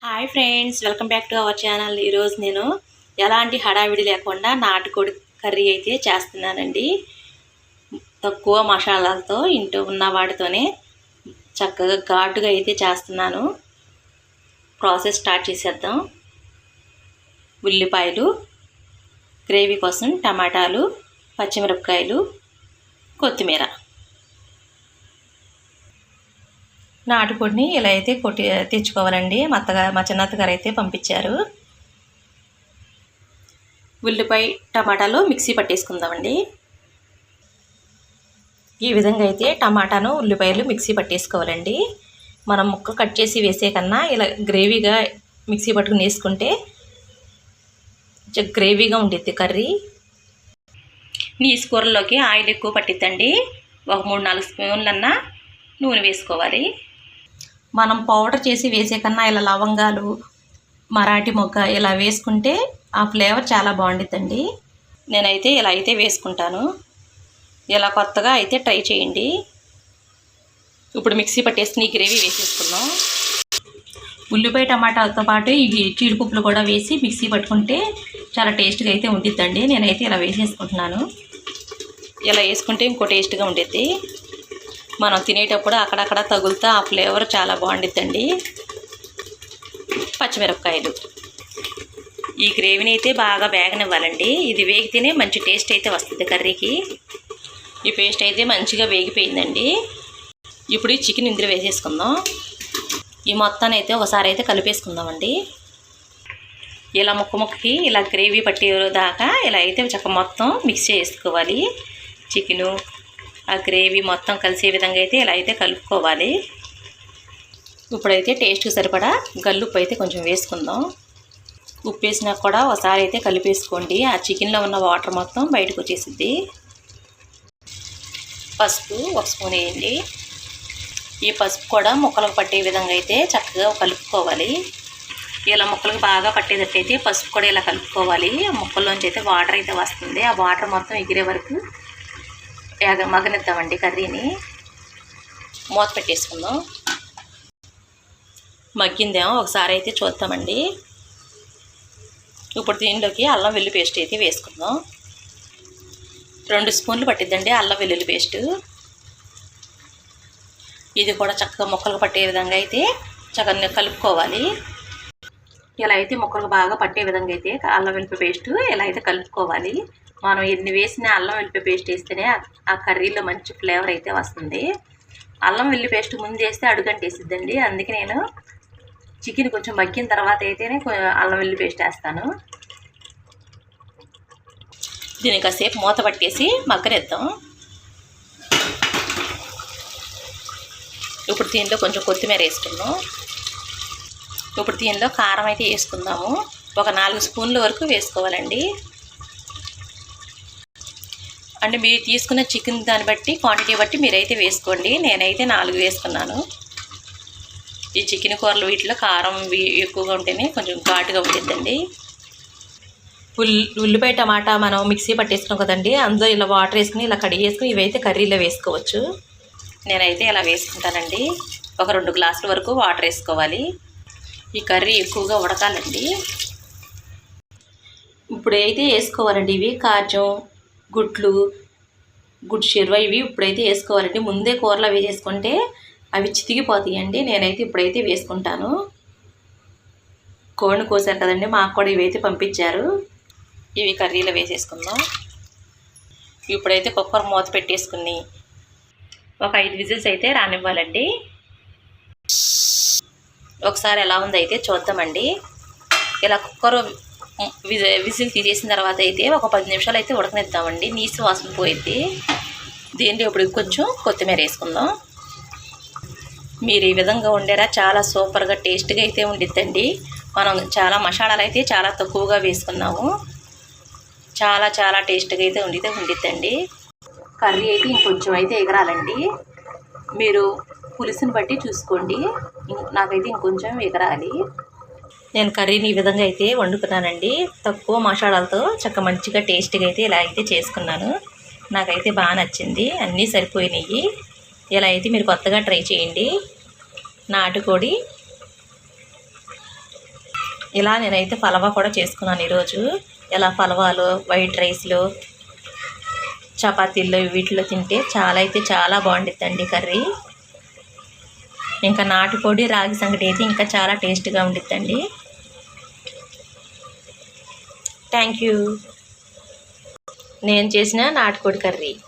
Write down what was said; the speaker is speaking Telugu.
Hi friends, welcome back to our channel. ఈరోజు నేను ఎలాంటి హడావిడి లేకుండా నాటుకోడి కర్రీ అయితే చేస్తున్నానండి. తక్కువ మసాలాలతో ఇంట్లో ఉన్న వాటితోనే చక్కగా ఘాటుగా అయితే చేస్తున్నాను. ప్రాసెస్ స్టార్ట్ చేసేద్దాం. ఉల్లిపాయలు, గ్రేవీ కోసం టమాటాలు, పచ్చిమిరపకాయలు, కొత్తిమీర. నాటుకోడిని ఇలా అయితే తెచ్చుకోవాలండి. మా చిన్నత్తగారు అయితే పంపించారు. ఉల్లిపాయ టమాటాలు మిక్సీ పట్టేసుకుందామండి. ఈ విధంగా అయితే టమాటాను ఉల్లిపాయలు మిక్సీ పట్టేసుకోవాలండి. మనం ముక్క కట్ చేసి వేసే కన్నా ఇలా గ్రేవీగా మిక్సీ పట్టుకుని వేసుకుంటే గ్రేవీగా ఉండిద్ది కర్రీ. నీసు కూరలోకి ఆయిల్ ఎక్కువ పట్టిద్దండి. ఒక 3-4 స్పూన్లన్నా నూనె వేసుకోవాలి. మనం పౌడర్ చేసి వేసే కన్నా ఇలా లవంగాలు, మరాఠీ మొగ్గ ఇలా వేసుకుంటే ఆ ఫ్లేవర్ చాలా బాగుండిద్దండి. నేనైతే ఇలా అయితే వేసుకుంటాను. ఇలా కొత్తగా అయితే ట్రై చేయండి. ఇప్పుడు మిక్సీ పట్టేసుకుని ఈ గ్రేవీ వేసేసుకున్నాం. ఉల్లిపాయ టమాటాలతో పాటు ఇవి జీడిపప్పులు కూడా వేసి మిక్సీ పట్టుకుంటే చాలా టేస్ట్గా అయితే ఉండిద్దండి. నేనైతే ఇలా వేసేసుకుంటున్నాను. ఇలా వేసుకుంటే ఇంకో టేస్ట్గా ఉండిద్ది. మనం తినేటప్పుడు అక్కడక్కడ తగులుతా ఆ ఫ్లేవర్ చాలా బాగుండిద్దండి. పచ్చిమిరపకాయలు, ఈ గ్రేవీని అయితే బాగా వేగనివ్వాలండి. ఇది వేగితేనే మంచి టేస్ట్ అయితే వస్తుంది కర్రీకి. ఈ పేస్ట్ అయితే మంచిగా వేగిపోయిందండి. ఇప్పుడు ఈ చికెన్ ఇందులో వేసేసుకుందాం. ఈ మొత్తాన్ని అయితే ఒకసారి అయితే కలిపేసుకుందామండి. ఇలా ముక్కకి ఇలా గ్రేవీ పట్టేదాకా ఇలా అయితే చక్క మొత్తం మిక్స్ చేసుకోవాలి. చికెను ఆ గ్రేవీ మొత్తం కలిసే విధంగా అయితే ఇలా అయితే కలుపుకోవాలి. ఇప్పుడైతే టేస్ట్కి సరిపడా గల్లుప్పు అయితే కొంచెం వేసుకుందాం. ఉప్పు వేసినా కూడా ఒకసారి అయితే కలిపేసుకోండి. ఆ చికెన్లో ఉన్న వాటర్ మొత్తం బయటకు వచ్చేసిద్ది. పసుపు 1 స్పూన్ వేయండి. ఈ పసుపు కూడా ముక్కలకు పట్టే విధంగా అయితే చక్కగా కలుపుకోవాలి. ఇలా ముక్కలకు బాగా పట్టేటట్టయితే పసుపు కూడా ఇలా కలుపుకోవాలి. ఆ ముక్కల్లోంచి అయితే వాటర్ అయితే వస్తుంది. ఆ వాటర్ మొత్తం ఎగిరే వరకు మగ్గనిద్దామండి కర్రీని. మూత పెట్టేసుకుందాం. మగ్గిందేమో ఒకసారి అయితే చూద్దామండి. ఇప్పుడు దీనిలోకి అల్లం వెల్లుల్లి పేస్ట్ అయితే వేసుకుందాం. 2 స్పూన్లు పట్టిద్దండి అల్లం వెల్లుల్లి పేస్టు. ఇది కూడా చక్కగా ముక్కలకు పట్టే విధంగా అయితే చక్కగా కలుపుకోవాలి. ఇలా అయితే ముక్కలకు బాగా పట్టే విధంగా అయితే అల్లం వెల్లుల్లి పేస్టు ఇలా అయితే కలుపుకోవాలి. మనం ఎన్ని వేసిన అల్లం వెల్లుల్లి పేస్ట్ వేస్తేనే ఆ కర్రీలో మంచి ఫ్లేవర్ అయితే వస్తుంది. అల్లం వెల్లుల్లి పేస్ట్ ముందు వేస్తే అడుగంటేసిద్దండి. అందుకే నేను చికెన్ కొంచెం మగ్గిన తర్వాత అయితేనే అల్లం వెల్లుల్లి పేస్ట్ వేస్తాను. దీన్ని కాసేపు మూత పట్టేసి మగ్గనిద్దాం. ఇప్పుడు దీనిలో కొంచెం కొత్తిమీర వేసుకుందాం. ఇప్పుడు దీనిలో కారం అయితే వేసుకుందాము. ఒక 4 స్పూన్ల వరకు వేసుకోవాలండి. అంటే మీరు తీసుకున్న చికెన్ దాన్ని బట్టి క్వాంటిటీ బట్టి మీరైతే వేసుకోండి. నేనైతే 4 వేసుకున్నాను. ఈ చికెన్ కూరలు వీటిలో కారం ఎక్కువగా ఉంటేనే కొంచెం ఘాటుగా ఉంటుందండి. ఉల్లిపాయ టమాటా మనం మిక్సీ పట్టేసుకున్నాం కదండి. అందులో ఇలా వాటర్ వేసుకుని ఇలా కడిగేసుకుని ఇవైతే కర్రీలో వేసుకోవచ్చు. నేనైతే ఇలా వేసుకుంటానండి. ఒక 2 గ్లాసుల వరకు వాటర్ వేసుకోవాలి. ఈ కర్రీ ఎక్కువగా ఉడకాలండి. ఇప్పుడైతే వేసుకోవాలండి ఇవి కాజం, గుడ్ షెర్వా ఇవి ఇప్పుడైతే వేసుకోవాలండి. ముందే కూరలో వేసేసుకుంటే అవి చితికిపోతాయండి. నేనైతే ఇప్పుడైతే వేసుకుంటాను. కోడిని కోసారు కదండి, మాకు కూడా ఇవైతే పంపించారు. ఇవి కర్రీలో వేసేసుకుందాం. ఇప్పుడైతే కుక్కర్ మూత పెట్టేసుకుని ఒక 5 విజిల్స్ అయితే రానివ్వాలండి. ఒకసారి ఎలా ఉందో అయితే చూద్దామండి. ఇలా కుక్కర్ విజిల్ తీసేసిన తర్వాత అయితే ఒక 10 నిమిషాలు అయితే ఉడకనిద్దామండి. నీసు వాసన పోయిద్ది. దీంట్లో ఇప్పుడు కొంచెం కొత్తిమీర వేసుకుందాం. మీరు ఈ విధంగా వండారా చాలా సూపర్గా టేస్ట్గా అయితే ఉండిద్దండి. మనం చాలా మసాలాలు అయితే చాలా తక్కువగా వేసుకున్నాము. చాలా టేస్ట్గా అయితే ఉండిద్దండి. కర్రీ అయితే ఇంకొంచెం అయితే ఎగరాలండి. మీరు పులుసుని బట్టి చూసుకోండి. నాకైతే ఇంకొంచెం ఎగరాలి. నేను కర్రీని ఈ విధంగా అయితే వండుకున్నానండి. తక్కువ మసాలాలతో చక్క మంచిగా టేస్ట్గా అయితే ఇలా అయితే చేసుకున్నాను. నాకైతే బాగా నచ్చింది. అన్నీ సరిపోయినాయి. ఇలా అయితే మీరు కొత్తగా ట్రై చేయండి. నాటుకోడి ఇలా నేనైతే పలవా కూడా చేసుకున్నాను ఈరోజు. ఇలా పలవాలు వైట్ రైస్లో చపాతీల్లో వీటిలో తింటే చాలా బాగుండిద్దండి కర్రీ. ఇంకా నాటుకోడి రాగి సంగటి అయితే ఇంకా చాలా టేస్ట్గా ఉండిద్దండి. Thank you. నేను చేసిన నాటుకోడి కర్రీ.